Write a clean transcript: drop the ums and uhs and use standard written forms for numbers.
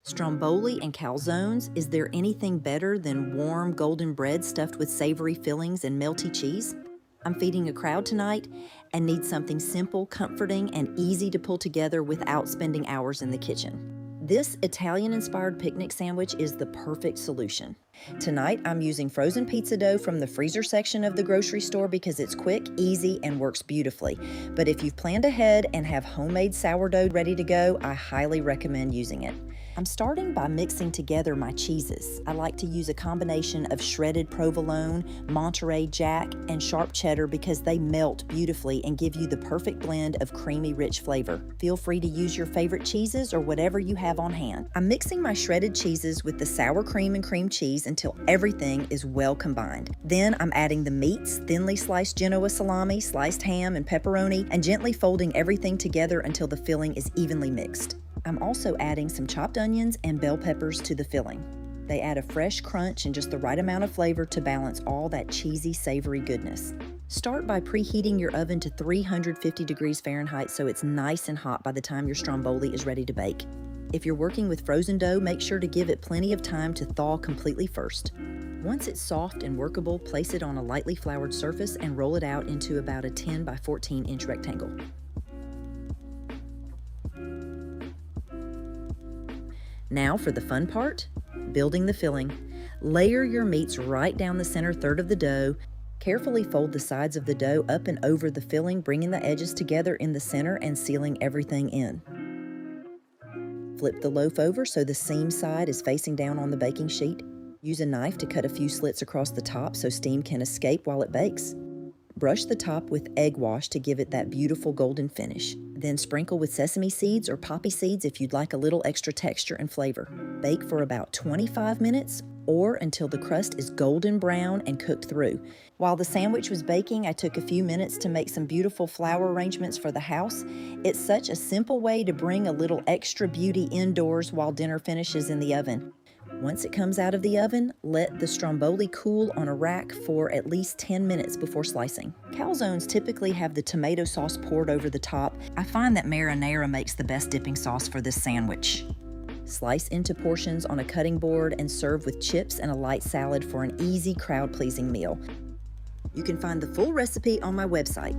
Stromboli and calzones, is there anything better than warm golden bread stuffed with savory fillings and melty cheese? I'm feeding a crowd tonight and need something simple, comforting, and easy to pull together without spending hours in the kitchen. This Italian-inspired picnic sandwich is the perfect solution. Tonight, I'm using frozen pizza dough from the freezer section of the grocery store because it's quick, easy, and works beautifully. But if you've planned ahead and have homemade sourdough ready to go, I highly recommend using it. I'm starting by mixing together my cheeses. I like to use a combination of shredded provolone, Monterey Jack, and sharp cheddar because they melt beautifully and give you the perfect blend of creamy, rich flavor. Feel free to use your favorite cheeses or whatever you have on hand. I'm mixing my shredded cheeses with the sour cream and cream cheese until everything is well combined. Then I'm adding the meats, thinly sliced Genoa salami, sliced ham, and pepperoni, and gently folding everything together until the filling is evenly mixed. I'm also adding some chopped onions and bell peppers to the filling. They add a fresh crunch and just the right amount of flavor to balance all that cheesy, savory goodness. Start by preheating your oven to 350 degrees Fahrenheit so it's nice and hot by the time your stromboli is ready to bake. If you're working with frozen dough, make sure to give it plenty of time to thaw completely first. Once it's soft and workable, place it on a lightly floured surface and roll it out into about a 10 by 14 inch rectangle. Now for the fun part, building the filling. Layer your meats right down the center third of the dough. Carefully fold the sides of the dough up and over the filling, bringing the edges together in the center and sealing everything in. Flip the loaf over so the seam side is facing down on the baking sheet. Use a knife to cut a few slits across the top so steam can escape while it bakes. Brush the top with egg wash to give it that beautiful golden finish. Then sprinkle with sesame seeds or poppy seeds if you'd like a little extra texture and flavor. Bake for about 25 minutes or until the crust is golden brown and cooked through. While the sandwich was baking, I took a few minutes to make some beautiful flower arrangements for the house. It's such a simple way to bring a little extra beauty indoors while dinner finishes in the oven. Once it comes out of the oven, let the stromboli cool on a rack for at least 10 minutes before slicing. Calzones typically have the tomato sauce poured over the top. I find that marinara makes the best dipping sauce for this sandwich. Slice into portions on a cutting board and serve with chips and a light salad for an easy, crowd-pleasing meal. You can find the full recipe on my website.